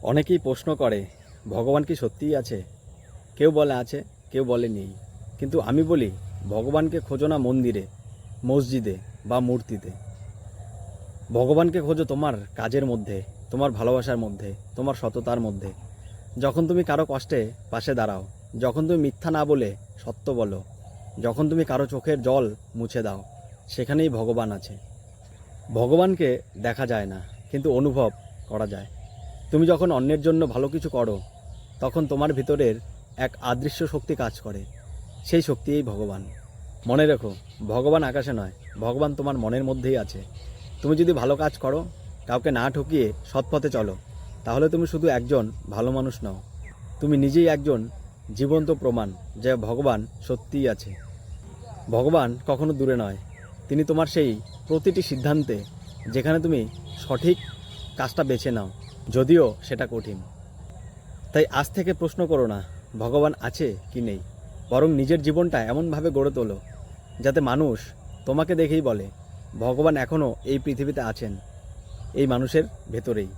অনেকেই প্রশ্ন করে ভগবান কি সত্যিই আছে? কেউ বলে আছে, কেউ বলে নেই। কিন্তু আমি বলি ভগবানকে খোঁজো না মন্দিরে, মসজিদে বা মূর্তিতে। ভগবানকে খোঁজো তোমার কাজের মধ্যে, তোমার ভালোবাসার মধ্যে, তোমার সততার মধ্যে। যখন তুমি কারো কষ্টে পাশে দাঁড়াও, যখন তুমি মিথ্যা না বলে সত্য বলো, যখন তুমি কারো চোখের জল মুছে দাও, সেখানেই ভগবান আছে। ভগবানকে দেখা যায় না, কিন্তু অনুভব করা যায়। তুমি যখন অন্যের জন্য ভালো কিছু করো, তখন তোমার ভিতরের এক অদৃশ্য শক্তি কাজ করে। সেই শক্তিই ভগবান। মনে রেখো, ভগবান আকাশে নয়, ভগবান তোমার মনের মধ্যেই আছে। তুমি যদি ভালো কাজ করো, কাউকে না ঠকিয়ে সৎ পথে চলো, তাহলে তুমি শুধু একজন ভালো মানুষ নও, তুমি নিজেই একজন জীবন্ত প্রমাণ যে ভগবান সত্যিই আছে। ভগবান কখনো দূরে নয়, তিনি তোমার সেই প্রতিটি সিদ্ধান্তে, যেখানে তুমি সঠিক কাজটা বেছে নাও, যদিও সেটা কঠিন। তাই আজ থেকে প্রশ্ন করো না ভগবান আছে কি নেই, বরং নিজের জীবনটা এমনভাবে গড়ে তোলো যাতে মানুষ তোমাকে দেখেই বলে ভগবান এখনও এই পৃথিবীতে আছেন, এই মানুষের ভেতরেই।